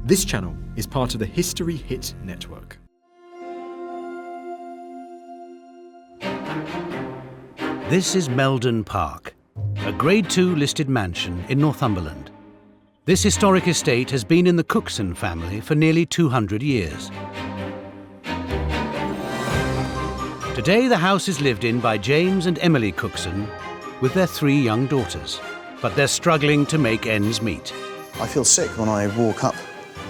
This channel is part of the History Hit network. This is Meldon Park, a Grade II listed mansion in Northumberland. This historic estate has been in the Cookson family for nearly 200 years. Today the house is lived in by James and Emily Cookson with their 3 young daughters, but they're struggling to make ends meet. I feel sick when I walk up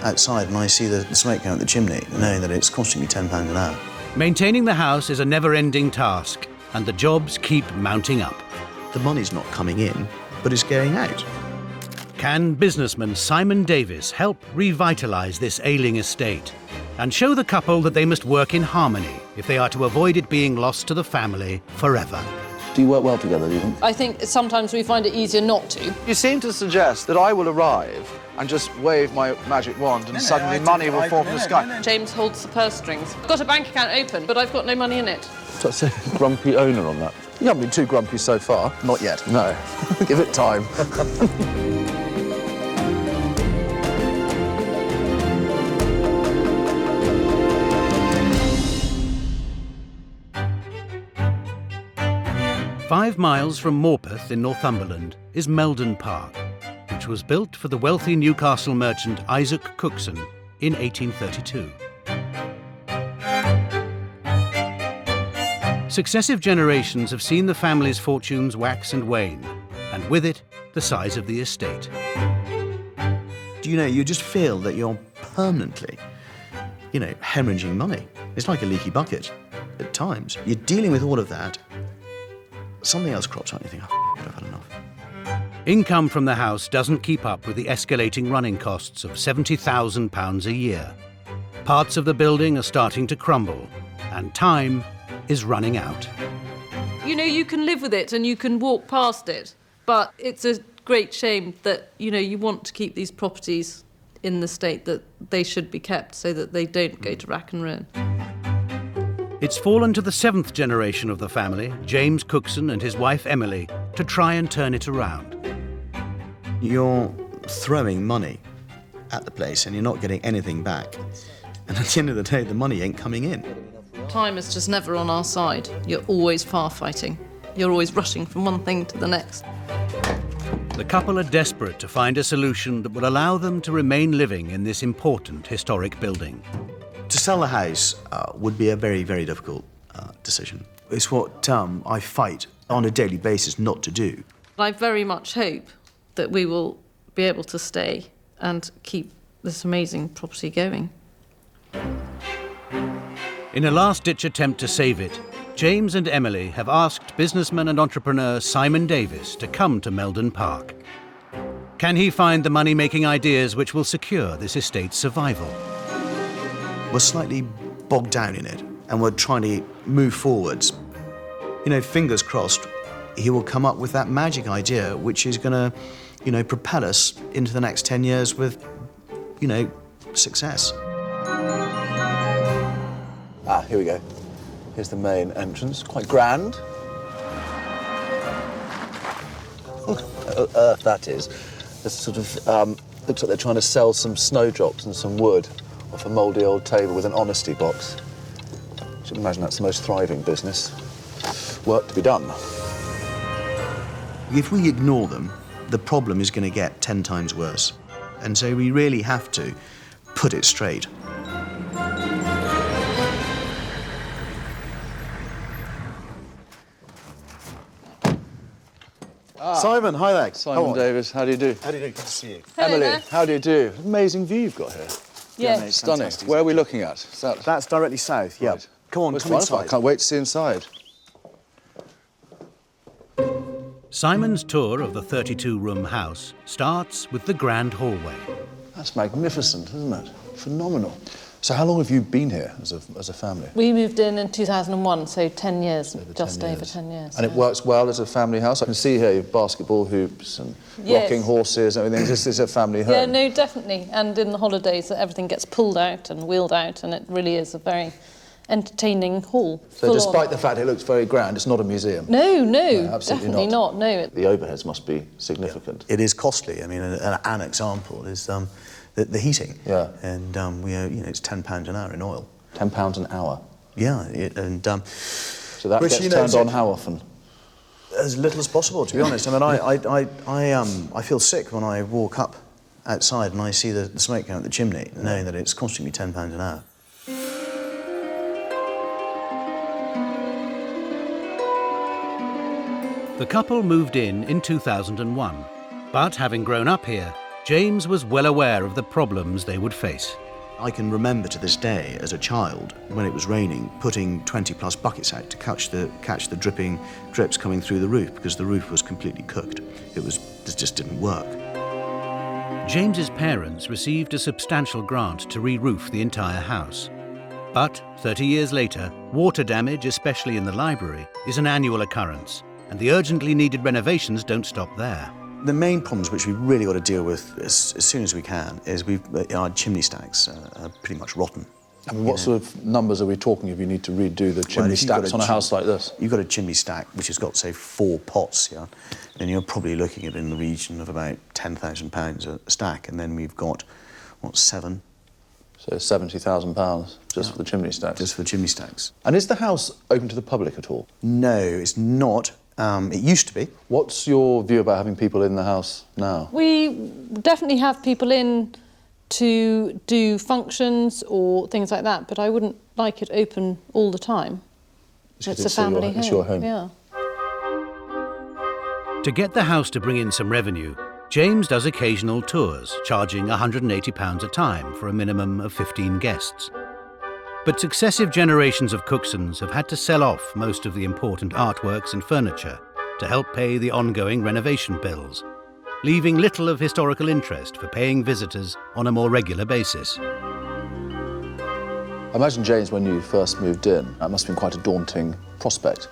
outside and I see the smoke going up the chimney, knowing that it's costing me £10 an hour. Maintaining the house is a never-ending task, and the jobs keep mounting up. The money's not coming in, but it's going out. Can businessman Simon Davis help revitalise this ailing estate and show the couple that they must work in harmony if they are to avoid it being lost to the family forever? Do you work well together, do you think? I think sometimes we find it easier not to. You seem to suggest that I will arrive and just wave my magic wand and suddenly money will fall from the sky. James holds the purse strings. I've got a bank account open, but I've got no money in it. That's a grumpy owner on that. You haven't been too grumpy so far. Not yet. No. Give it time. 5 miles from Morpeth in Northumberland is Meldon Park, which was built for the wealthy Newcastle merchant Isaac Cookson in 1832. Successive generations have seen the family's fortunes wax and wane, and with it, the size of the estate. Do you know, you just feel that you're permanently, hemorrhaging money. It's like a leaky bucket at times. You're dealing with all of that. Something else crops up and you think, I've had enough. Income from the house doesn't keep up with the escalating running costs of £70,000 a year. Parts of the building are starting to crumble, and time is running out. You can live with it and you can walk past it, but it's a great shame that, you want to keep these properties in the state that they should be kept so that they don't go to rack and ruin. It's fallen to the 7th generation of the family, James Cookson and his wife Emily, to try and turn it around. You're throwing money at the place and you're not getting anything back. And at the end of the day, the money ain't coming in. Time is just never on our side. You're always far-fighting. You're always rushing from one thing to the next. The couple are desperate to find a solution that will allow them to remain living in this important historic building. To sell the house would be a very, very difficult decision. It's what I fight on a daily basis not to do. I very much hope that we will be able to stay and keep this amazing property going. In a last-ditch attempt to save it, James and Emily have asked businessman and entrepreneur Simon Davis to come to Meldon Park. Can he find the money-making ideas which will secure this estate's survival? We're slightly bogged down in it, and we're trying to move forwards. Fingers crossed, he will come up with that magic idea which is going to, propel us into the next 10 years with, success. Here we go. Here's the main entrance. Quite grand. What on earth that is. This sort of looks like they're trying to sell some snowdrops and some wood off a mouldy old table with an honesty box. I should imagine that's the most thriving business. Work to be done. If we ignore them, the problem is going to get 10 times worse. And so we really have to put it straight. Simon, hi there. Simon Davis, how do you do? How do you do? Good to see you. Hello Emily, there. how do you do? Amazing view you've got here. Yeah. mate, Stunning. fantastic. Where are we looking at? Is that... That's directly south, yeah. Right. Come on, Well, it's come wonderful. inside. I can't wait to see inside. Simon's tour of the 32-room house starts with the grand hallway. That's magnificent, isn't it? Phenomenal. So how long have you been here as a family? We moved in 2001, so 10 years, just 10 over years. 10 years. And it works well as a family house? I can see here you have basketball hoops and Yes. rocking horses and everything. This is a family home. Yeah, no, definitely. And in the holidays, everything gets pulled out and wheeled out, and it really is a very entertaining hall. So despite the fact it looks very grand, it's not a museum? No, absolutely definitely not, no. The overheads must be significant. It is costly. I mean, an example is the heating. Yeah. And it's £10 an hour in oil. £10 an hour. Yeah, so that gets turned on how often? As little as possible, to be honest. I mean, I feel sick when I walk up outside and I see the smoke going up the chimney, knowing that it's costing me £10 an hour. The couple moved in 2001, but having grown up here, James was well aware of the problems they would face. I can remember to this day, as a child, when it was raining, putting 20+ buckets out to catch the drips coming through the roof, because the roof was completely cooked. It just didn't work. James's parents received a substantial grant to re-roof the entire house. But 30 years later, water damage, especially in the library, is an annual occurrence, and the urgently needed renovations don't stop there. The main problems which we've really got to deal with as soon as we can is our chimney stacks are pretty much rotten. I mean, what sort of numbers are we talking if you need to redo the chimney stacks on a house like this? You've got a chimney stack which has got, say, 4 pots, yeah? Then you're probably looking at in the region of about £10,000 a stack, and then we've got, 7? So £70,000 just for the chimney stacks? Just for the chimney stacks. And is the house open to the public at all? No, it's not. It used to be. What's your view about having people in the house now? We definitely have people in to do functions or things like that, but I wouldn't like it open all the time. It's a family home. It's your home. Yeah. To get the house to bring in some revenue, James does occasional tours, charging £180 a time for a minimum of 15 guests. But successive generations of Cooksons have had to sell off most of the important artworks and furniture to help pay the ongoing renovation bills, leaving little of historical interest for paying visitors on a more regular basis. I imagine, James, when you first moved in, that must have been quite a daunting prospect,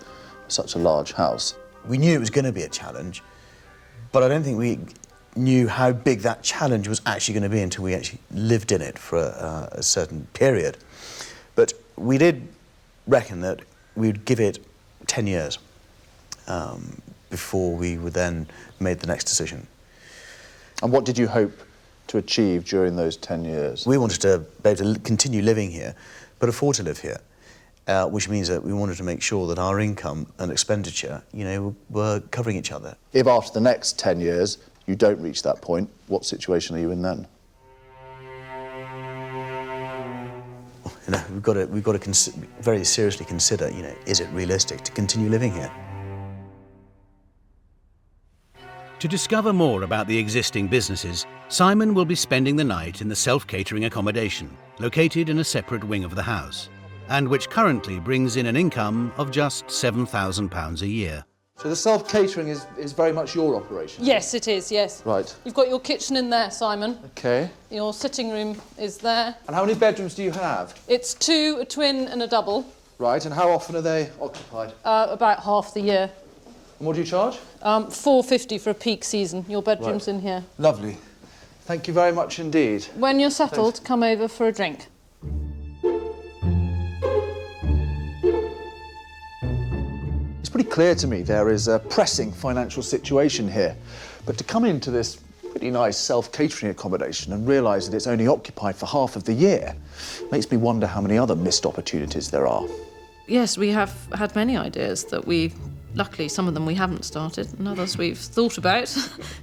such a large house. We knew it was going to be a challenge, but I don't think we knew how big that challenge was actually going to be until we actually lived in it for a certain period. But we did reckon that we'd give it 10 years before we would then made the next decision. And what did you hope to achieve during those 10 years? We wanted to be able to continue living here, but afford to live here, which means that we wanted to make sure that our income and expenditure, were covering each other. If after the next 10 years you don't reach that point, what situation are you in then? We've got to very seriously consider, is it realistic to continue living here? To discover more about the existing businesses, Simon will be spending the night in the self-catering accommodation, located in a separate wing of the house, and which currently brings in an income of just £7,000 a year. So the self-catering is very much your operation? Yes, it is, yes. Right. You've got your kitchen in there, Simon. OK. Your sitting room is there. And how many bedrooms do you have? It's 2, a twin and a double. Right, and how often are they occupied? About half the year. And what do you charge? £4.50 for a peak season. Your bedroom's in here. Lovely. Thank you very much indeed. When you're settled, come over for a drink. It's pretty clear to me there is a pressing financial situation here. But to come into this pretty nice self-catering accommodation and realise that it's only occupied for half of the year makes me wonder how many other missed opportunities there are. Yes, we have had many ideas that luckily some of them we haven't started, and others we've thought about,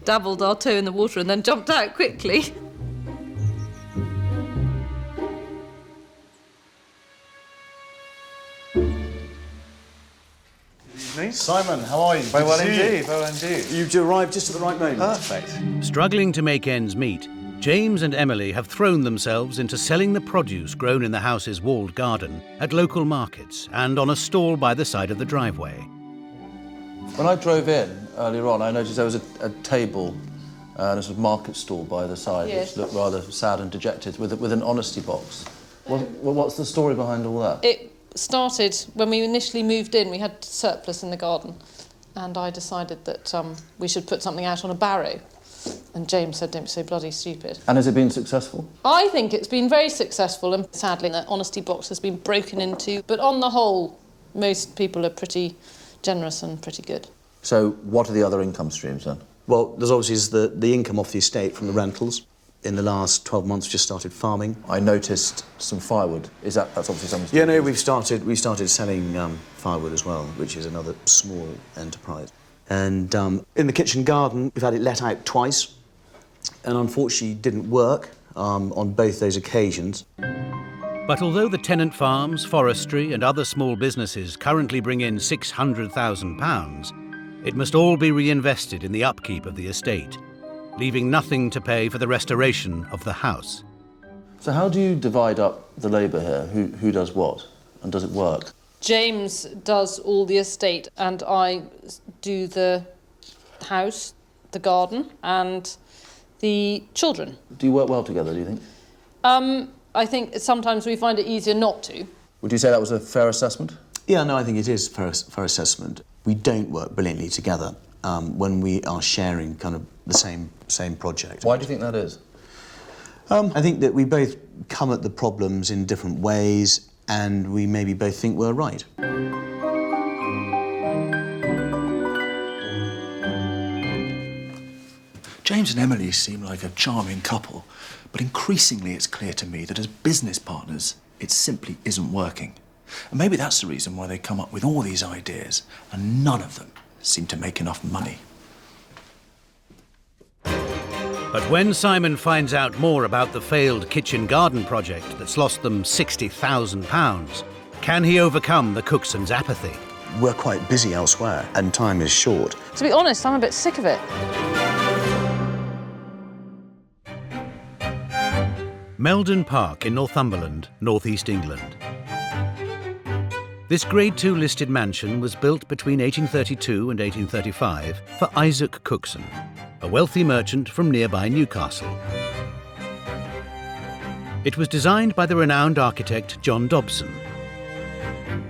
dabbled our toe in the water and then jumped out quickly. Simon, how are you? Very well indeed, very well indeed. You've arrived just at the right moment. Perfect. Struggling to make ends meet, James and Emily have thrown themselves into selling the produce grown in the house's walled garden at local markets and on a stall by the side of the driveway. When I drove in earlier on, I noticed there was a table and a sort of market stall by the side, Yes. which looked rather sad and dejected, with an honesty box. What's the story behind all that? It started when we initially moved in. We had surplus in the garden, and I decided that we should put something out on a barrow. And James said, don't be so bloody stupid. And has it been successful? I think it's been very successful, and sadly the honesty box has been broken into. But on the whole, most people are pretty generous and pretty good. So what are the other income streams then? Well, there's obviously the income off the estate from the rentals. in the last 12 months just started farming. I noticed some firewood. That's obviously something. Yeah, no, we started selling firewood as well, which is another small enterprise. And in the kitchen garden, we've had it let out twice, and unfortunately didn't work on both those occasions. But although the tenant farms, forestry and other small businesses currently bring in £600,000, it must all be reinvested in the upkeep of the estate, leaving nothing to pay for the restoration of the house. So how do you divide up the labour here? Who does what? And does it work? James does all the estate and I do the house, the garden and the children. Do you work well together, do you think? I think sometimes we find it easier not to. Would you say that was a fair assessment? Yeah, no, I think it is fair assessment. We don't work brilliantly together when we are sharing kind of the same project. Why do you think that is? I think that we both come at the problems in different ways and we maybe both think we're right. James and Emily seem like a charming couple, but increasingly it's clear to me that as business partners, it simply isn't working. And maybe that's the reason why they come up with all these ideas, and none of them seem to make enough money. But when Simon finds out more about the failed kitchen garden project that's lost them £60,000, can he overcome the Cooksons' apathy? We're quite busy elsewhere and time is short. To be honest, I'm a bit sick of it. Meldon Park in Northumberland, northeast England. This Grade 2 listed mansion was built between 1832 and 1835 for Isaac Cookson, a wealthy merchant from nearby Newcastle. It was designed by the renowned architect John Dobson,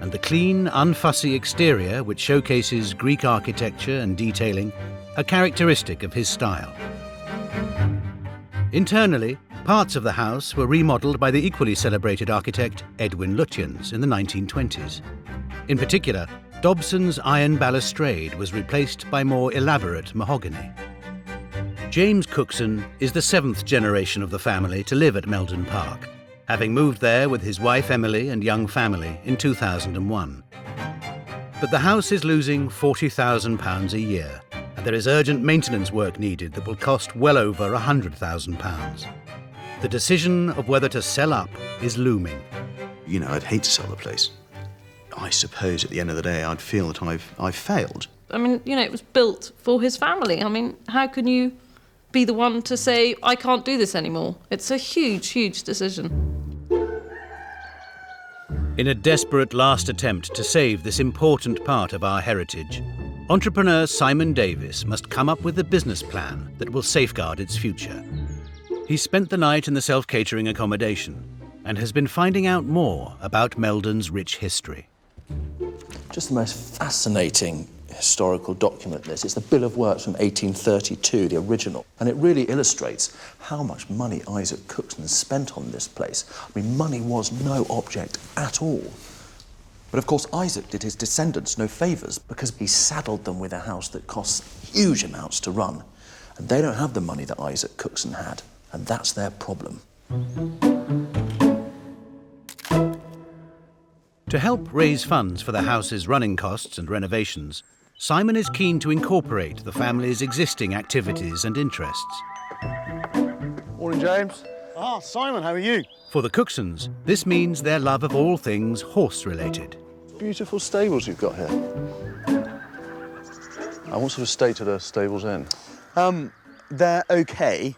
and the clean, unfussy exterior, which showcases Greek architecture and detailing, are characteristic of his style. Internally, parts of the house were remodelled by the equally celebrated architect Edwin Lutyens in the 1920s. In particular, Dobson's iron balustrade was replaced by more elaborate mahogany. James Cookson is the seventh generation of the family to live at Meldon Park, having moved there with his wife Emily and young family in 2001. But the house is losing £40,000 a year, and there is urgent maintenance work needed that will cost well over £100,000. The decision of whether to sell up is looming. You know, I'd hate to sell the place. I suppose at the end of the day, I'd feel that I've failed. I mean, you know, it was built for his family. I mean, how can you be the one to say, I can't do this anymore? It's a huge, huge decision. In a desperate last attempt to save this important part of our heritage, entrepreneur Simon Davis must come up with a business plan that will safeguard its future. He spent the night in the self-catering accommodation and has been finding out more about Meldon's rich history. Just the most fascinating historical document, this. It's the Bill of Works from 1832, the original. And it really illustrates how much money Isaac Cookson spent on this place. I mean, money was no object at all. But of course, Isaac did his descendants no favours because he saddled them with a house that costs huge amounts to run. And they don't have the money that Isaac Cookson had. And that's their problem. To help raise funds for the house's running costs and renovations, Simon is keen to incorporate the family's existing activities and interests. Morning, James. Ah, Simon, how are you? For the Cooksons, this means their love of all things horse-related. Beautiful stables you've got here. And what sort of state are the stables in? They're okay.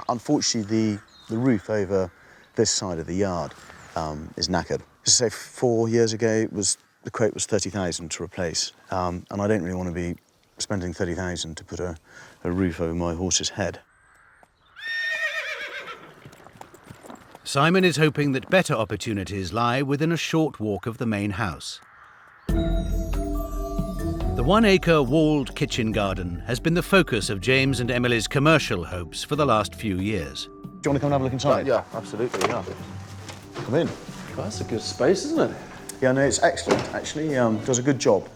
Unfortunately, the roof over this side of the yard is knackered. Just say 4 years ago, the quote was 30,000 to replace, and I don't really want to be spending 30,000 to put a roof over my horse's head. Simon is hoping that better opportunities lie within a short walk of the main house. The 1-acre walled kitchen garden has been the focus of James and Emily's commercial hopes for the last few years. Do you want to come and have a look inside? Yeah, absolutely, yeah. Come in. Well, that's a good space, isn't it? Yeah, no, it's excellent, actually. Does a good job.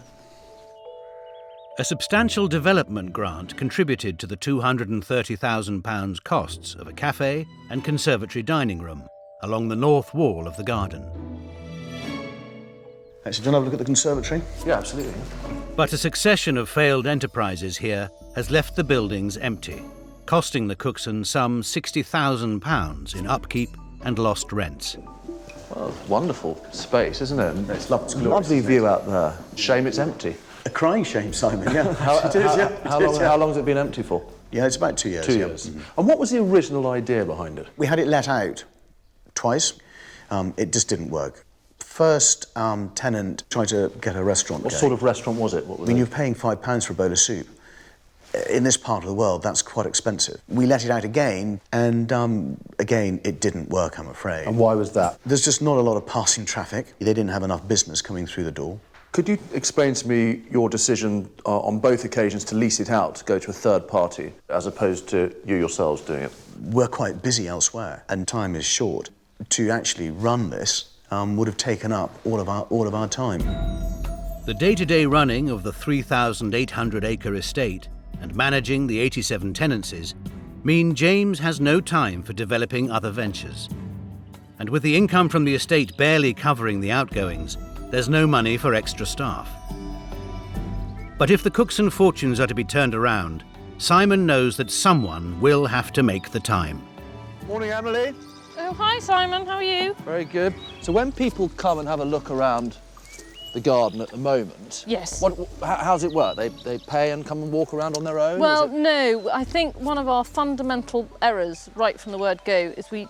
A substantial development grant contributed to the £230,000 costs of a café and conservatory dining room along the north wall of the garden. So do you want to have a look at the conservatory? Yeah, absolutely. But a succession of failed enterprises here has left the buildings empty, costing the Cooksons some £60,000 in upkeep and lost rents. Well, wonderful space, isn't it? It's lovely. Lovely view out there. Shame it's empty. A crying shame, Simon, yeah. How long has it been empty for? Yeah, it's about 2 years. 2 yeah. years. And what was the original idea behind it? We had it let out twice. It just didn't work. First tenant tried to get a restaurant What going. sort of restaurant was it? What was I mean, you're paying £5 for a bowl of soup. In this part of the world, that's quite expensive. We let it out again, and again, it didn't work, I'm afraid. And why was that? There's just not a lot of passing traffic. They didn't have enough business coming through the door. Could you explain to me your decision on both occasions to lease it out, to go to a third party, as opposed to you yourselves doing it? We're quite busy elsewhere, and time is short. To actually run this would have taken up all of our time. The day-to-day running of the 3,800-acre estate and managing the 87 tenancies mean James has no time for developing other ventures. And with the income from the estate barely covering the outgoings, there's no money for extra staff. But if the Cookson fortunes are to be turned around, Simon knows that someone will have to make the time. Morning, Emily. Oh, hi, Simon. How are you? Very good. So when people come and have a look around the garden at the moment... Yes. How's it work? They pay and come and walk around on their own? Well, no. I think one of our fundamental errors right from the word go is we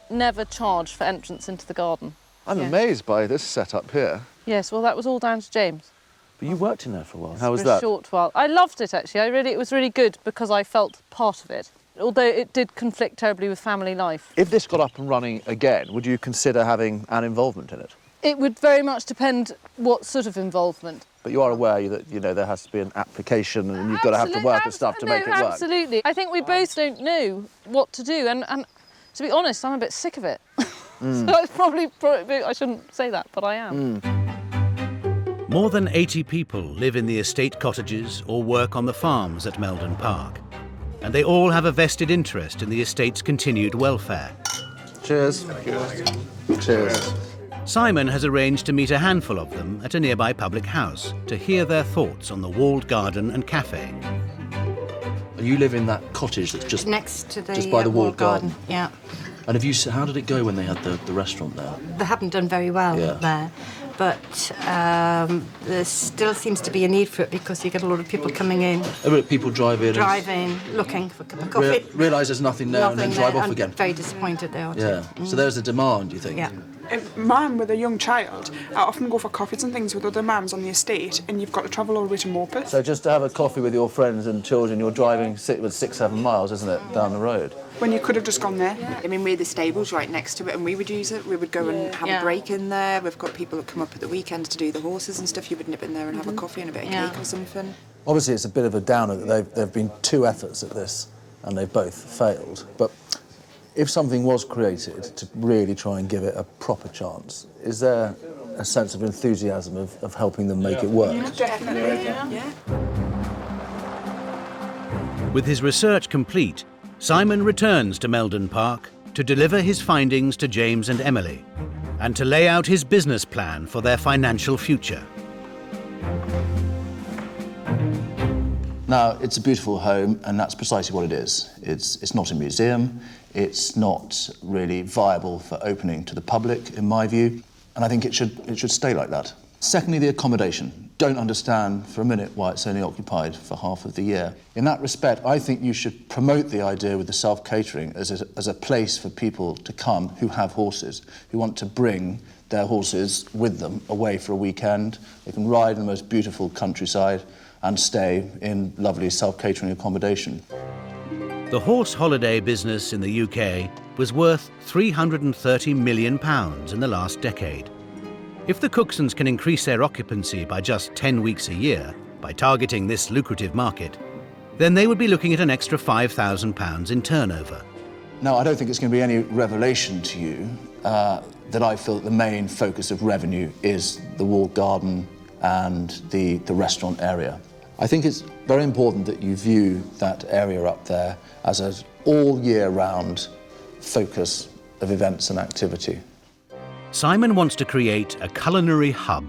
never charge for entrance into the garden. I'm amazed by this setup here. Yes, well, that was all down to James. But you worked in there for a while. How was For a that? short while. I loved it, actually. It was really good because I felt part of it, although it did conflict terribly with family life. If this got up and running again, would you consider having an involvement in it? It would very much depend what sort of involvement. But you are aware that, you know, there has to be an application and you've got to have to work at stuff to make it work. Absolutely. I think we both don't know what to do, and to be honest, I'm a bit sick of it. So it's probably, I shouldn't say that, but I am. More than 80 people live in the estate cottages or work on the farms at Meldon Park, and they all have a vested interest in the estate's continued welfare. Cheers. Cheers. Simon has arranged to meet a handful of them at a nearby public house to hear their thoughts on the walled garden and café. And you live in that cottage that's just next to the just by the walled garden. Yeah. And how did it go when they had the restaurant there? They haven't done very well there, but there still seems to be a need for it because you get a lot of people coming in. People drive in. Looking for a cup of coffee. Realise there's nothing there and then drive off again. Very disappointed they are. Yeah. So there's a demand, you think? Yeah. Mum with a young child, I often go for coffees and things with other mums on the estate, and you've got to travel all the way to Morpeth. So just to have a coffee with your friends and children, you're driving 6-7 miles, isn't it, down the road? When you could have just gone there. I mean, we're the stables right next to it, and we would use it. We would go and have a break in there. We've got people that come up at the weekends to do the horses and stuff. You would nip in there and have a coffee and a bit of cake or something. Obviously, it's a bit of a downer that there have been 2 efforts at this, and they've both failed. But if something was created to really try and give it a proper chance, is there a sense of enthusiasm of helping them make it work? Yeah, definitely. Yeah. With his research complete, Simon returns to Meldon Park to deliver his findings to James and Emily and to lay out his business plan for their financial future. Now, it's a beautiful home, and that's precisely what it is. It's not a museum. It's not really viable for opening to the public, in my view, and I think it should stay like that. Secondly, the accommodation. Don't understand for a minute why it's only occupied for half of the year. In that respect, I think you should promote the idea with the self-catering as a place for people to come who have horses, who want to bring their horses with them away for a weekend. They can ride in the most beautiful countryside and stay in lovely self-catering accommodation. The horse holiday business in the UK was worth £330 million in the last decade. If the Cooksons can increase their occupancy by just 10 weeks a year by targeting this lucrative market, then they would be looking at an extra £5,000 in turnover. Now, I don't think it's going to be any revelation to you that I feel that the main focus of revenue is the walled garden and the restaurant area. I think it's very important that you view that area up there as an all-year-round focus of events and activity. Simon wants to create a culinary hub,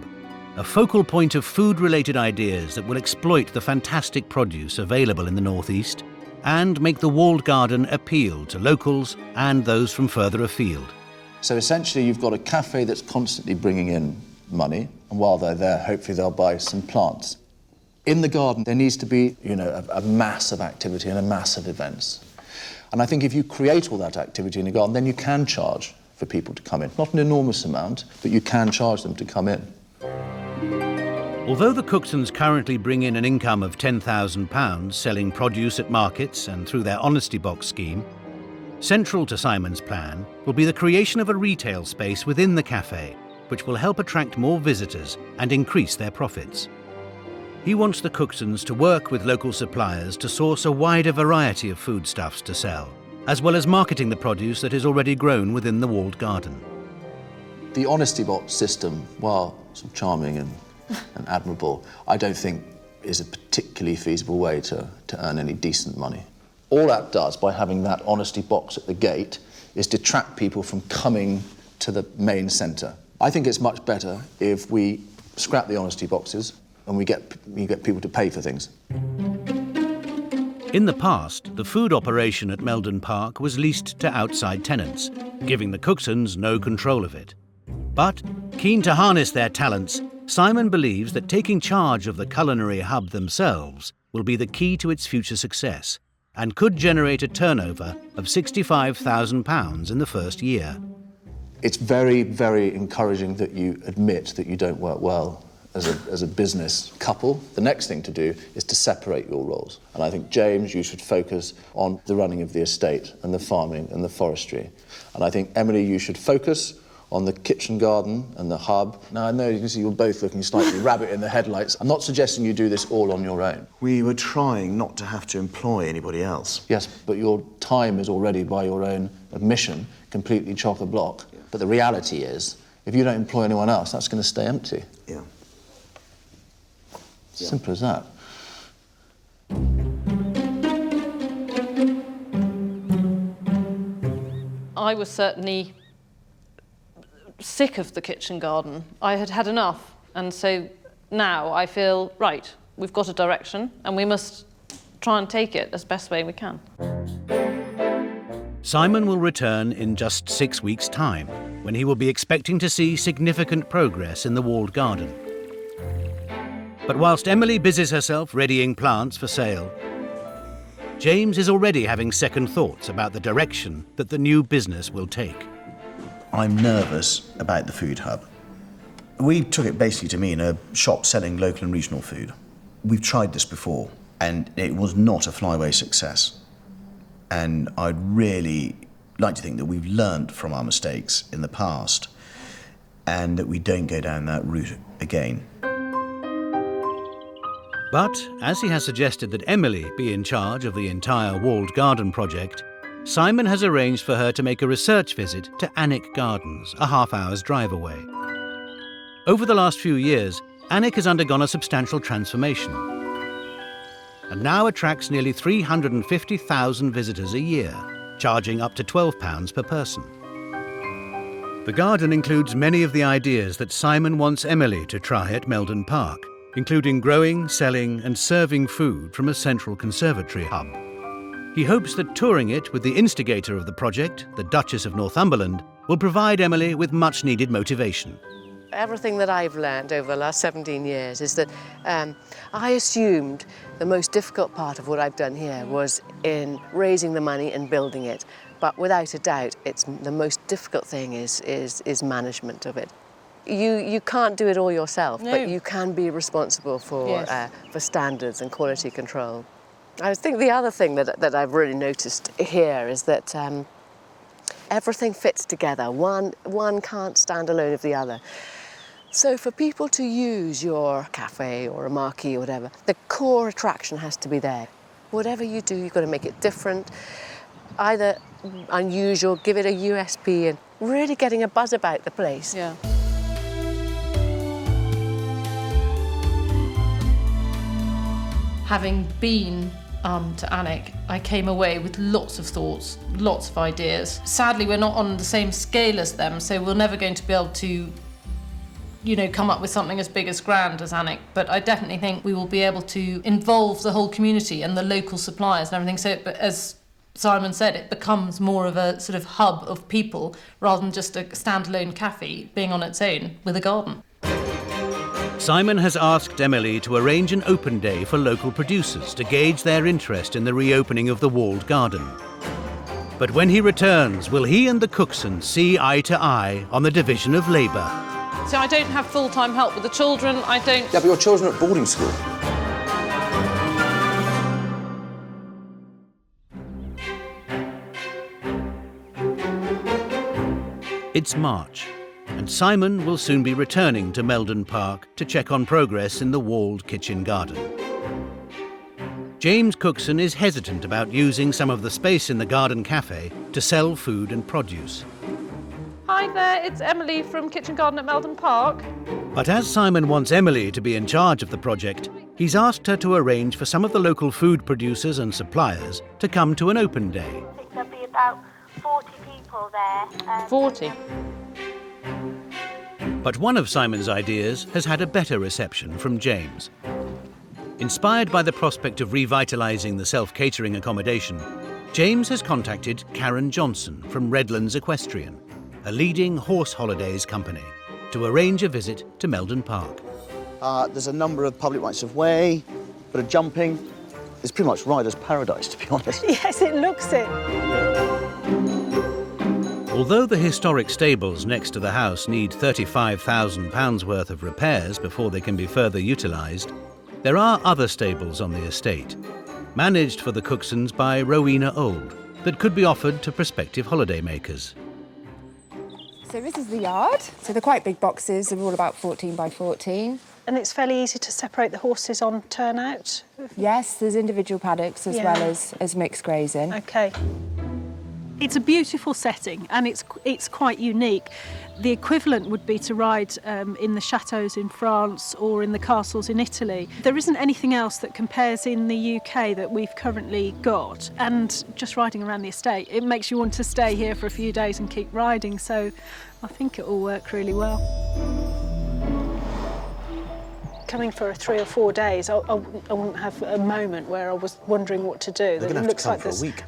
a focal point of food-related ideas that will exploit the fantastic produce available in the northeast and make the walled garden appeal to locals and those from further afield. So essentially you've got a cafe that's constantly bringing in money, and while they're there, hopefully they'll buy some plants. In the garden, there needs to be, a mass of activity and a mass of events. And I think if you create all that activity in the garden, then you can charge for people to come in. Not an enormous amount, but you can charge them to come in. Although the Cooksons currently bring in an income of £10,000 selling produce at markets and through their Honesty Box scheme, central to Simon's plan will be the creation of a retail space within the cafe, which will help attract more visitors and increase their profits. He wants the Cooksons to work with local suppliers to source a wider variety of foodstuffs to sell, as well as marketing the produce that is already grown within the walled garden. The Honesty Box system, while sort of charming and admirable, I don't think is a particularly feasible way to earn any decent money. All that does, by having that honesty box at the gate, is detract people from coming to the main centre. I think it's much better if we scrap the honesty boxes and you get people to pay for things. In the past, the food operation at Meldon Park was leased to outside tenants, giving the Cooksons no control of it. But, keen to harness their talents, Simon believes that taking charge of the culinary hub themselves will be the key to its future success and could generate a turnover of £65,000 in the first year. It's very, very encouraging that you admit that you don't work well as a business couple. The next thing to do is to separate your roles. And I think, James, you should focus on the running of the estate and the farming and the forestry. And I think, Emily, you should focus on the kitchen garden and the hub. Now, I know you can see you're both looking slightly rabbit in the headlights. I'm not suggesting you do this all on your own. We were trying not to have to employ anybody else. Yes, but your time is already, by your own admission, completely chock-a-block. Yeah. But the reality is, if you don't employ anyone else, that's going to stay empty. Yeah. Simple as that. I was certainly sick of the kitchen garden. I had had enough, and so now I feel, right, we've got a direction and we must try and take it as best way we can. Simon will return in just 6 weeks' time, when he will be expecting to see significant progress in the walled garden. But whilst Emily busies herself readying plants for sale, James is already having second thoughts about the direction that the new business will take. I'm nervous about the food hub. We took it basically to mean a shop selling local and regional food. We've tried this before, and it was not a flyaway success. And I'd really like to think that we've learned from our mistakes in the past and that we don't go down that route again. But, as he has suggested that Emily be in charge of the entire walled garden project, Simon has arranged for her to make a research visit to Alnwick Gardens, a half-hour's drive away. Over the last few years, Alnwick has undergone a substantial transformation and now attracts nearly 350,000 visitors a year, charging up to £12 per person. The garden includes many of the ideas that Simon wants Emily to try at Meldon Park, including growing, selling and serving food from a central conservatory hub. He hopes that touring it with the instigator of the project, the Duchess of Northumberland, will provide Emily with much-needed motivation. Everything that I've learned over the last 17 years is that I assumed the most difficult part of what I've done here was in raising the money and building it. But without a doubt, it's the most difficult thing is management of it. You can't do it all yourself, no. But you can be responsible for standards and quality control. I think the other thing that I've really noticed here is that everything fits together. One can't stand alone of the other. So for people to use your cafe or a marquee or whatever, the core attraction has to be there. Whatever you do, you've got to make it different, either unusual, give it a USP, and really getting a buzz about the place. Yeah. Having been to Alnwick, I came away with lots of thoughts, lots of ideas. Sadly, we're not on the same scale as them, so we're never going to be able to, come up with something as big as grand as Alnwick. But I definitely think we will be able to involve the whole community and the local suppliers and everything. So, but as Simon said, it becomes more of a sort of hub of people rather than just a standalone cafe being on its own with a garden. Simon has asked Emily to arrange an open day for local producers to gauge their interest in the reopening of the walled garden. But when he returns, will he and the Cooksons see eye to eye on the division of labour? So I don't have full-time help with the children, I don't... Yeah, but your children are at boarding school. It's March, and Simon will soon be returning to Meldon Park to check on progress in the walled kitchen garden. James Cookson is hesitant about using some of the space in the garden cafe to sell food and produce. Hi there, it's Emily from Kitchen Garden at Meldon Park. But as Simon wants Emily to be in charge of the project, he's asked her to arrange for some of the local food producers and suppliers to come to an open day. I think there'll be about 40 people there. 40? But one of Simon's ideas has had a better reception from James. Inspired by the prospect of revitalising the self-catering accommodation, James has contacted Karen Johnson from Redlands Equestrian, a leading horse holidays company, to arrange a visit to Meldon Park. There's a number of public rights of way, bit of jumping. It's pretty much rider's paradise, to be honest. Yes, it looks it. Although the historic stables next to the house need £35,000 worth of repairs before they can be further utilised, there are other stables on the estate, managed for the Cooksons by Rowena Old, that could be offered to prospective holidaymakers. So this is the yard. So they're quite big boxes. They're all about 14 by 14. And it's fairly easy to separate the horses on turnout? Yes, there's individual paddocks as well as mixed grazing. OK. It's a beautiful setting and it's quite unique. The equivalent would be to ride in the chateaux in France or in the castles in Italy. There isn't anything else that compares in the UK that we've currently got. And just riding around the estate, it makes you want to stay here for a few days and keep riding. So I think it will work really well. Coming for 3 or 4 days, I wouldn't have a moment where I was wondering what to do. They're going to have to come for a week.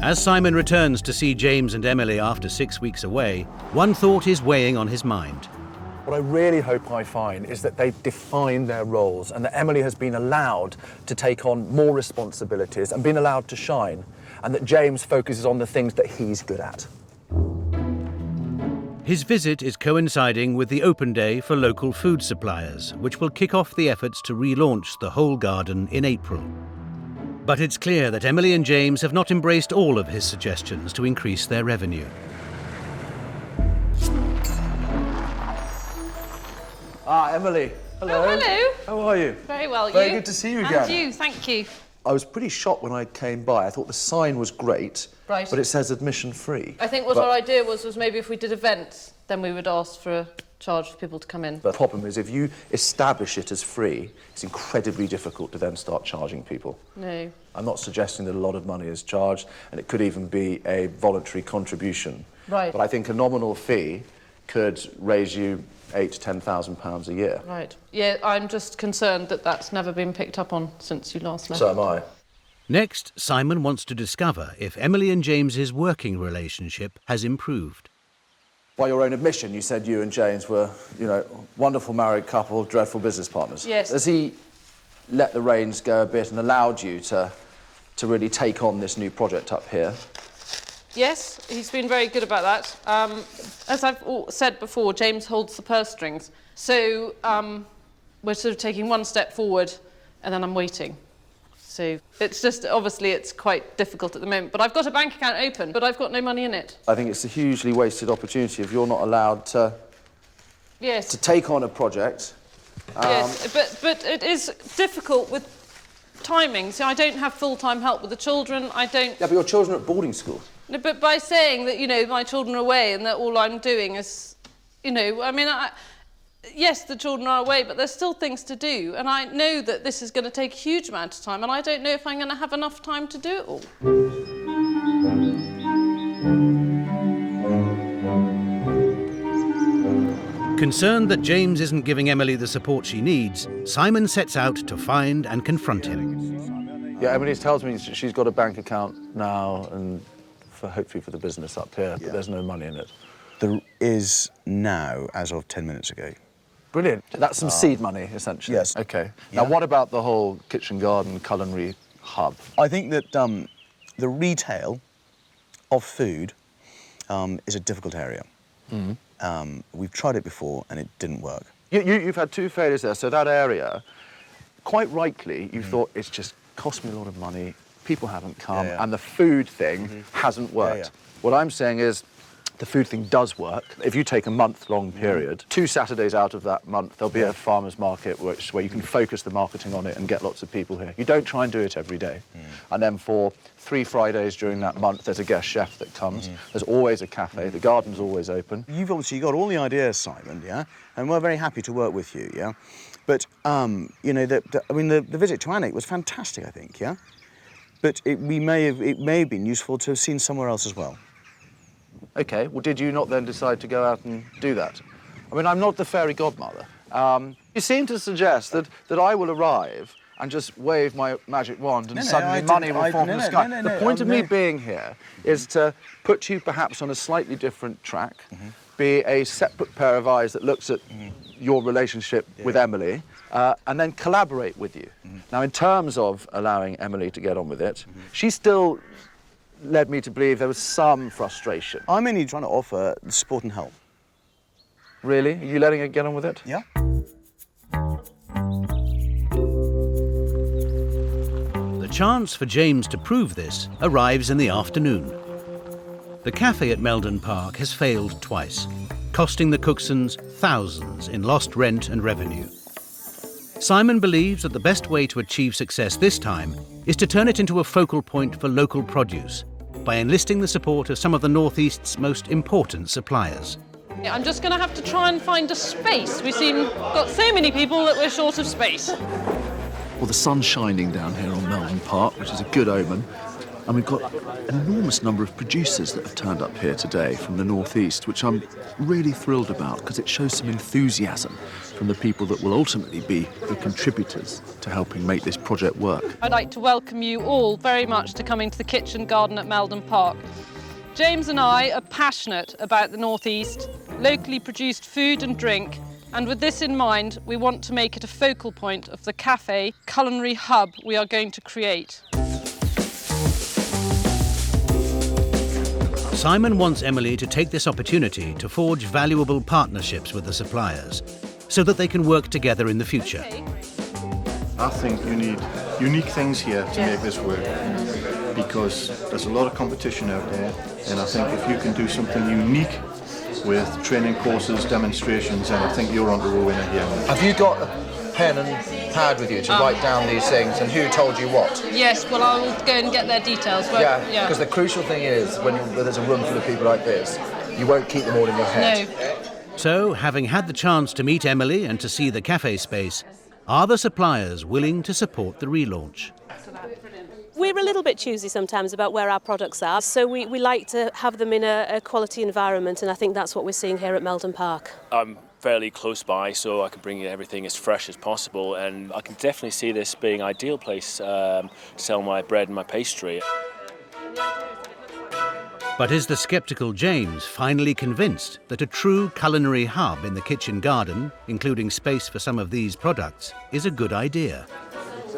As Simon returns to see James and Emily after 6 weeks away, one thought is weighing on his mind. What I really hope I find is that they've defined their roles and that Emily has been allowed to take on more responsibilities and been allowed to shine, and that James focuses on the things that he's good at. His visit is coinciding with the open day for local food suppliers, which will kick off the efforts to relaunch the whole garden in April. But it's clear that Emily and James have not embraced all of his suggestions to increase their revenue. Emily. Hello. Oh, hello. How are you? Very well, Very good to see you again. And you, thank you. I was pretty shocked when I came by. I thought the sign was great, right, but it says admission free. I think what our idea was maybe if we did events, then we would ask for a charge for people to come in. The problem is if you establish it as free, it's incredibly difficult to then start charging people. No. I'm not suggesting that a lot of money is charged, and it could even be a voluntary contribution. Right. But I think a nominal fee could raise you £8,000 to £10,000 a year. Right. Yeah, I'm just concerned that that's never been picked up on since you last left. So am I. Next, Simon wants to discover if Emily and James's working relationship has improved. By your own admission, you said you and James were, wonderful married couple, dreadful business partners. Yes. Has he let the reins go a bit and allowed you to really take on this new project up here? Yes, he's been very good about that. As I've said before, James holds the purse strings. So we're sort of taking one step forward and then I'm waiting. So it's just, obviously, it's quite difficult at the moment. But I've got a bank account open, but I've got no money in it. I think it's a hugely wasted opportunity if you're not allowed to take on a project. Yes, but it is difficult with timing. So I don't have full-time help with the children. I don't... Yeah, but your children are at boarding school. No, but by saying that, my children are away and that all I'm doing is, yes, the children are away, but there's still things to do. And I know that this is going to take a huge amount of time, and I don't know if I'm going to have enough time to do it all. Concerned that James isn't giving Emily the support she needs, Simon sets out to find and confront him. Yeah, Emily tells me she's got a bank account now and hopefully for the business up here, but there's no money in it. There is now, as of 10 minutes ago. Brilliant. That's some seed money, essentially. Yes. OK. Now, what about the whole kitchen garden culinary hub? I think that the retail of food is a difficult area. We've tried it before and it didn't work. You've had 2 failures there, so that area, quite rightly, you thought it's just cost me a lot of money, people haven't come, and the food thing hasn't worked. What I'm saying is the food thing does work. If you take a month-long period, 2 Saturdays out of that month, there'll be a farmer's market where you can focus the marketing on it and get lots of people here. You don't try and do it every day. And then for 3 Fridays during that month, there's a guest chef that comes. There's always a café. The garden's always open. You've obviously got all the ideas, Simon, yeah? And we're very happy to work with you, yeah? But, you know, the visit to Alnwick was fantastic, I think, yeah? But it may have been useful to have seen somewhere else as well. OK, well, did you not then decide to go out and do that? I mean, I'm not the fairy godmother. You seem to suggest that I will arrive and just wave my magic wand and suddenly money will fall from the sky. The point of me being here is to put you perhaps on a slightly different track, be a separate pair of eyes that looks at your relationship with Emily, and then collaborate with you. Now, in terms of allowing Emily to get on with it, she still led me to believe there was some frustration. I'm only trying to offer support and help. Really? Are you letting her get on with it? Yeah. The chance for James to prove this arrives in the afternoon. The café at Meldon Park has failed twice, costing the Cooksons thousands in lost rent and revenue. Simon believes that the best way to achieve success this time is to turn it into a focal point for local produce by enlisting the support of some of the Northeast's most important suppliers. I'm just going to have to try and find a space. We've got so many people that we're short of space. Well, the sun's shining down here on Meldon Park, which is a good omen. And we've got an enormous number of producers that have turned up here today from the Northeast, which I'm really thrilled about because it shows some enthusiasm from the people that will ultimately be the contributors to helping make this project work. I'd like to welcome you all very much to coming to the kitchen garden at Meldon Park. James and I are passionate about the Northeast, locally produced food and drink, and with this in mind, we want to make it a focal point of the café culinary hub we are going to create. Simon wants Emily to take this opportunity to forge valuable partnerships with the suppliers so that they can work together in the future. I think you need unique things here to make this work because there's a lot of competition out there, and I think if you can do something unique with training courses, demonstrations, then I think you're onto a winner here. Have you got a pen and pad with you to write down these things, and who told you what? Yes, well, I will go and get their details. Yeah, because the crucial thing is, when there's a room full of people like this, you won't keep them all in your head. No. So, having had the chance to meet Emily and to see the cafe space, are the suppliers willing to support the relaunch? We're a little bit choosy sometimes about where our products are, so we like to have them in a quality environment, and I think that's what we're seeing here at Meldon Park. I'm fairly close by, so I can bring everything as fresh as possible, and I can definitely see this being an ideal place to sell my bread and my pastry. But is the sceptical James finally convinced that a true culinary hub in the kitchen garden, including space for some of these products, is a good idea?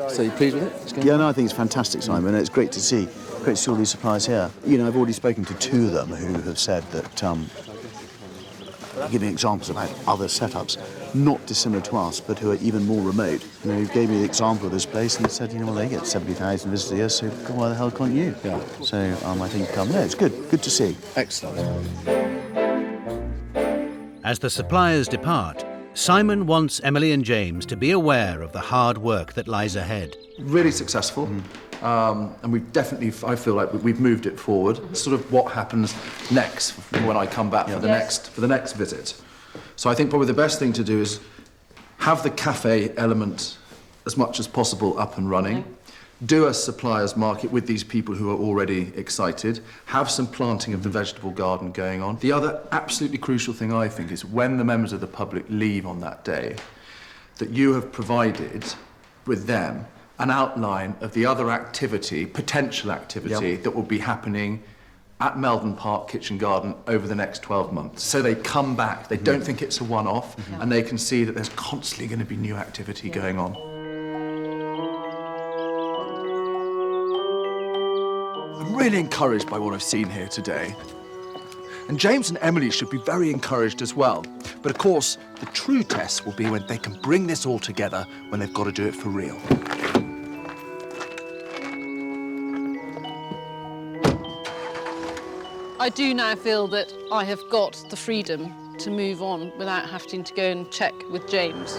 So you pleased with it? Yeah, no, I think it's fantastic, Simon. It's great to see. Great to see all these suppliers here. You know, I've already spoken to 2 of them who have said that, giving examples about other setups, not dissimilar to us, but who are even more remote. You know, he gave me the example of this place and said, you know, well, they get 70,000 visitors a year, so why the hell can't you? Yeah. So I think, yeah, it's good. Good to see. Excellent. As the suppliers depart, Simon wants Emily and James to be aware of the hard work that lies ahead. Really successful, and we've definitely, I feel like we've moved it forward. Sort of what happens next when I come back for the next visit. So I think probably the best thing to do is have the cafe element as much as possible up and running. Do a suppliers market with these people who are already excited. Have some planting of the vegetable garden going on. The other absolutely crucial thing, I think, is when the members of the public leave on that day, that you have provided with them an outline of the other activity, potential activity, that will be happening at Meldon Park Kitchen Garden over the next 12 months. So they come back, they don't think it's a one-off, and they can see that there's constantly going to be new activity going on. I'm really encouraged by what I've seen here today. And James and Emily should be very encouraged as well. But of course, the true test will be when they can bring this all together, when they've got to do it for real. I do now feel that I have got the freedom to move on without having to go and check with James.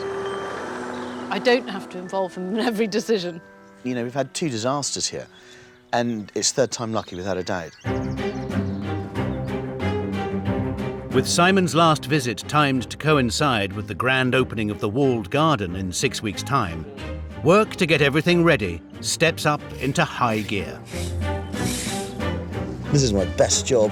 I don't have to involve him in every decision. You know, we've had 2 disasters here, and it's third time lucky without a doubt. With Simon's last visit timed to coincide with the grand opening of the walled garden in 6 weeks' time, work to get everything ready steps up into high gear. This is my best job.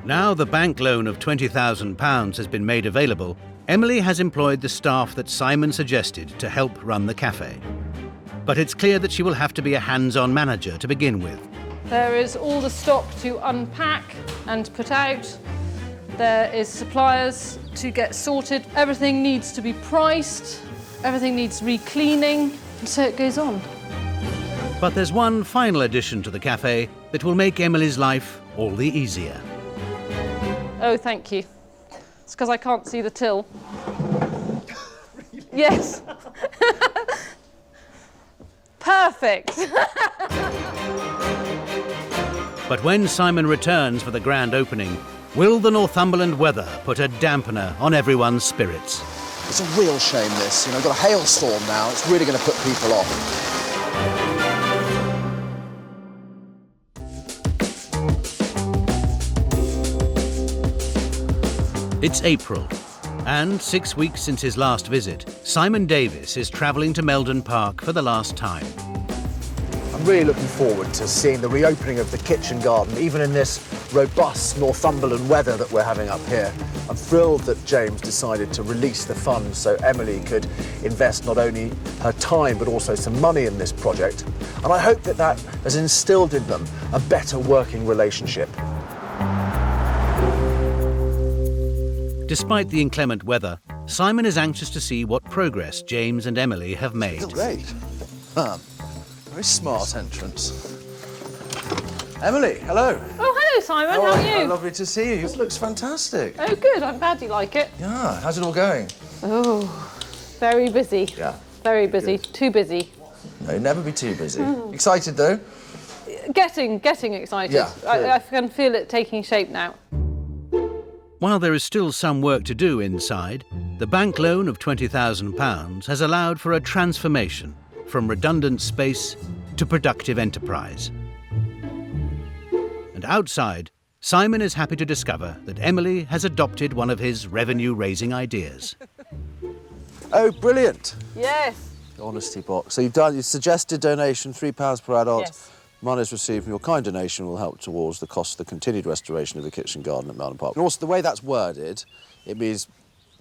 Now the bank loan of £20,000 has been made available, Emily has employed the staff that Simon suggested to help run the cafe. But it's clear that she will have to be a hands-on manager to begin with. There is all the stock to unpack and put out. There is suppliers to get sorted. Everything needs to be priced. Everything needs re-cleaning, and so it goes on. But there's one final addition to the cafe that will make Emily's life all the easier. Oh, thank you. It's because I can't see the till. Really? Yes. Perfect. But when Simon returns for the grand opening, will the Northumberland weather put a dampener on everyone's spirits? It's a real shame, this. You know, we've got a hailstorm now. It's really going to put people off. It's April, and 6 weeks since his last visit, Simon Davis is travelling to Meldon Park for the last time. I'm really looking forward to seeing the reopening of the kitchen garden, even in this robust Northumberland weather that we're having up here. I'm thrilled that James decided to release the funds so Emily could invest not only her time but also some money in this project. And I hope that that has instilled in them a better working relationship. Despite the inclement weather, Simon is anxious to see what progress James and Emily have made. Great. Very smart entrance. Emily, hello. Oh, hello, Simon. How are you? Lovely to see you. This looks fantastic. Oh, good. I'm glad you like it. Yeah. How's it all going? Oh, very busy. Yeah. Very busy. Good. Too busy. No, never be too busy. Excited, though? Getting excited. Yeah, I can feel it taking shape now. While there is still some work to do inside, the bank loan of £20,000 has allowed for a transformation from redundant space to productive enterprise. And outside, Simon is happy to discover that Emily has adopted one of his revenue-raising ideas. Oh, brilliant. Yes. The honesty box. So you've suggested donation, £3 per adult. Yes. Monies received from your kind donation will help towards the cost of the continued restoration of the kitchen garden at Meldon Park. And also, the way that's worded, it means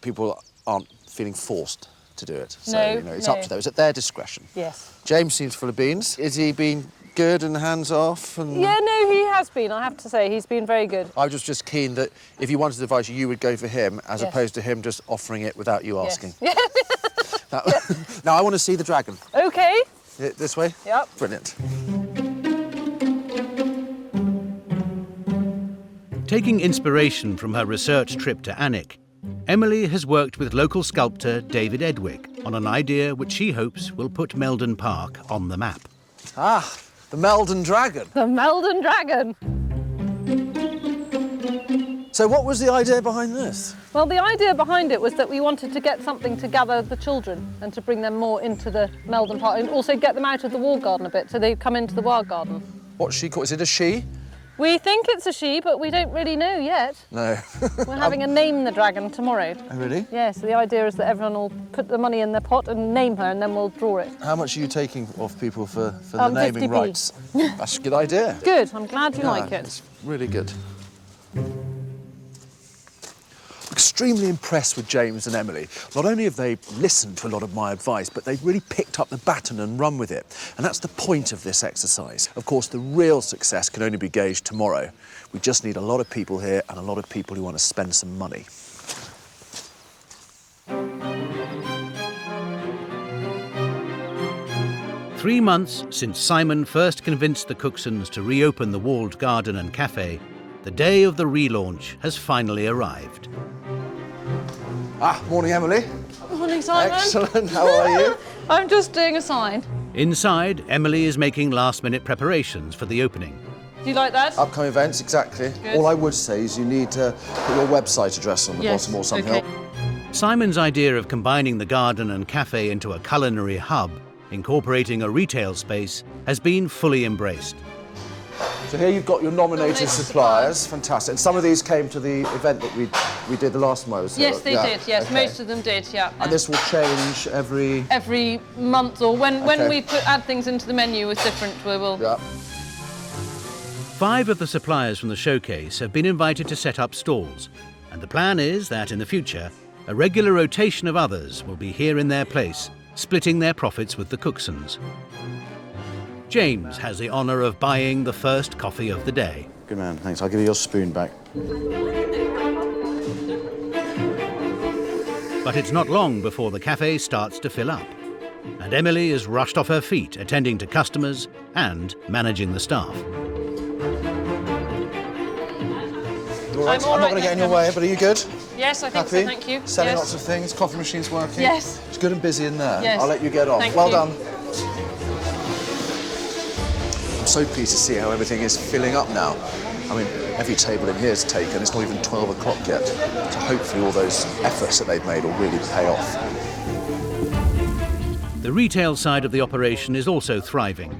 people aren't feeling forced to do it. So, it's up to them. It's at their discretion. Yes. James seems full of beans. Has he been good and hands-off? And... Yeah, no, he has been. I have to say, he's been very good. I was just keen that if you wanted advice, you would go for him, as opposed to him just offering it without you asking. Yes. Now, I want to see the dragon. OK. This way? Yep. Brilliant. Taking inspiration from her research trip to Alnwick, Emily has worked with local sculptor David Edwick on an idea which she hopes will put Meldon Park on the map. Ah, the Meldon Dragon. The Meldon Dragon. So what was the idea behind this? Well, the idea behind it was that we wanted to get something to gather the children and to bring them more into the Meldon Park and also get them out of the walled garden a bit so they come into the wild garden. What's she called? Is it a she? We think it's a she, but we don't really know yet. No. We're having a name the dragon tomorrow. Oh, really? Yes, the idea is that everyone will put the money in their pot and name her, and then we'll draw it. How much are you taking off people for the naming 50p. rights? That's a good idea. Good, I'm glad you like it. It's really good. Extremely impressed with James and Emily. Not only have they listened to a lot of my advice, but they've really picked up the baton and run with it. And that's the point of this exercise. Of course, the real success can only be gauged tomorrow. We just need a lot of people here and a lot of people who want to spend some money. Three months since Simon first convinced the Cooksons to reopen the walled garden and cafe, the day of the relaunch has finally arrived. Morning, Emily. Morning, Simon. Excellent, how are you? I'm just doing a sign. Inside, Emily is making last-minute preparations for the opening. Do you like that? Upcoming events, exactly. Good. All I would say is you need to put your website address on the bottom or something. Okay. Simon's idea of combining the garden and cafe into a culinary hub, incorporating a retail space, has been fully embraced. So here you've got your nominated suppliers. Fantastic. And some of these came to the event that we did the last time I was here. Yes, they did. Yes, okay. most of them did. Yeah. And this will change every month, or when we add things into the menu is different. We will. Yeah. 5 of the suppliers from the showcase have been invited to set up stalls, and the plan is that in the future, a regular rotation of others will be here in their place, splitting their profits with the Cooksons. James has the honour of buying the first coffee of the day. Good man, thanks. I'll give you your spoon back. But it's not long before the cafe starts to fill up, and Emily is rushed off her feet attending to customers and managing the staff. All right. I'm not going to get in your way, but are you good? Yes, I think Happy? so, thank you. Selling Yes. lots of things, coffee machine's working? Yes. It's good and busy in there. Yes. I'll let you get on. Thank well you. done. I'm so pleased to see how everything is filling up now. I mean, every table in here is taken. It's not even 12 o'clock yet. So hopefully all those efforts that they've made will really pay off. The retail side of the operation is also thriving.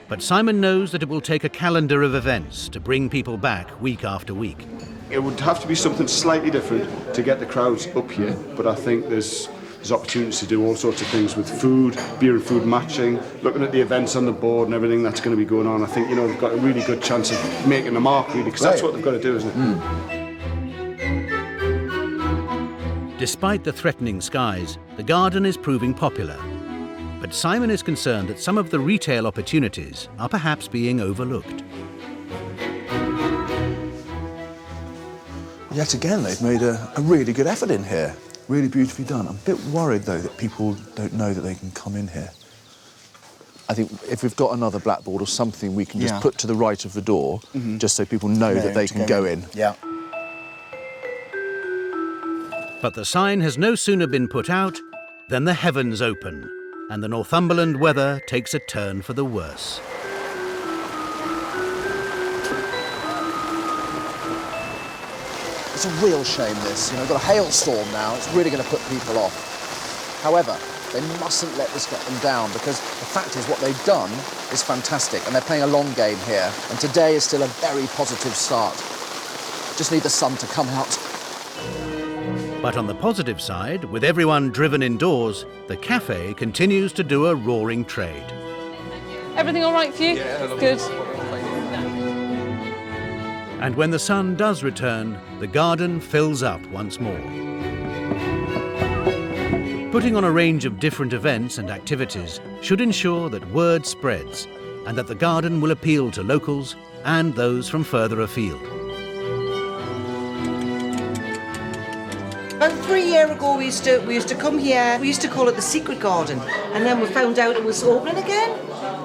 But Simon knows that it will take a calendar of events to bring people back week after week. It would have to be something slightly different to get the crowds up here, but I think there's opportunities to do all sorts of things with food, beer and food matching, looking at the events on the board and everything that's going to be going on. I think, they've got a really good chance of making a mark, really, because that's what they've got to do, isn't it? Despite the threatening skies, the garden is proving popular. But Simon is concerned that some of the retail opportunities are perhaps being overlooked. Yet again, they've made a really good effort in here. Really beautifully done. I'm a bit worried, though, that people don't know that they can come in here. I think if we've got another blackboard or something we can just put to the right of the door, just so people know that they can go in. Yeah. But the sign has no sooner been put out than the heavens open, and the Northumberland weather takes a turn for the worse. It's a real shame, this. We've got a hailstorm now. It's really going to put people off. However, they mustn't let this get them down, because the fact is what they've done is fantastic, and they're playing a long game here. And today is still a very positive start. Just need the sun to come out. But on the positive side, with everyone driven indoors, the cafe continues to do a roaring trade. Everything all right for you? Yeah, good. And when the sun does return, the garden fills up once more. Putting on a range of different events and activities should ensure that word spreads and that the garden will appeal to locals and those from further afield. About 3 years ago, we used to come here. We used to call it the secret garden, and then we found out it was opening again,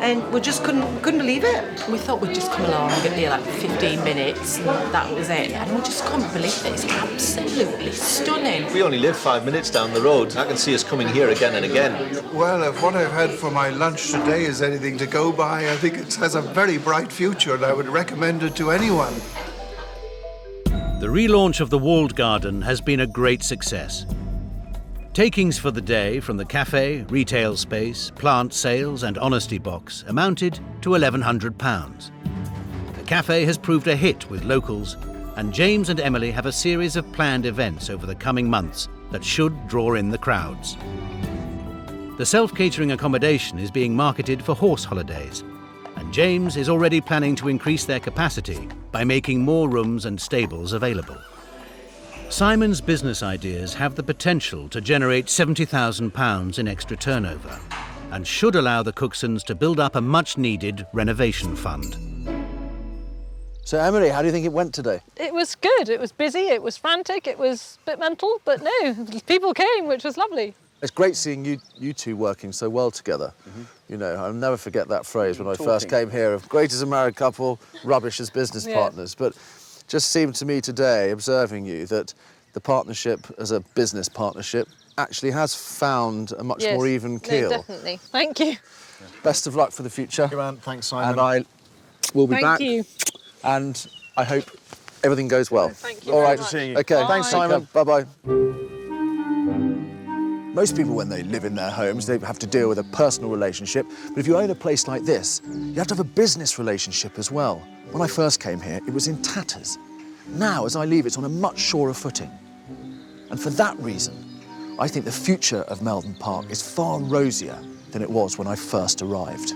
and we just couldn't believe it. We thought we'd just come along and get there like 15 minutes, and that was it. And we just couldn't believe it. It's absolutely stunning. We only live 5 minutes down the road. I can see us coming here again and again. Well, if what I've had for my lunch today is anything to go by, I think it has a very bright future, and I would recommend it to anyone. The relaunch of the walled garden has been a great success. Takings for the day from the cafe, retail space, plant sales and honesty box amounted to £1,100. The café has proved a hit with locals, and James and Emily have a series of planned events over the coming months that should draw in the crowds. The self-catering accommodation is being marketed for horse holidays, and James is already planning to increase their capacity by making more rooms and stables available. Simon's business ideas have the potential to generate £70,000 in extra turnover and should allow the Cooksons to build up a much-needed renovation fund. So, Emily, how do you think it went today? It was good. It was busy, it was frantic, it was a bit mental, but no, people came, which was lovely. It's great seeing you two working so well together. You know, I'll never forget that phrase when I first came here of great as a married couple, rubbish as business partners. But just seemed to me today, observing you, that the partnership as a business partnership actually has found a much more even keel. No, definitely. Thank you. Best of luck for the future. Thanks, Simon. And I will be back. Thank you. And I hope everything goes well. Thank you. All right. Good to see you. Okay. Bye. Thanks, Simon. Bye-bye. Most people, when they live in their homes, they have to deal with a personal relationship. But if you own a place like this, you have to have a business relationship as well. When I first came here, it was in tatters. Now, as I leave, it's on a much surer footing. And for that reason, I think the future of Meldon Park is far rosier than it was when I first arrived.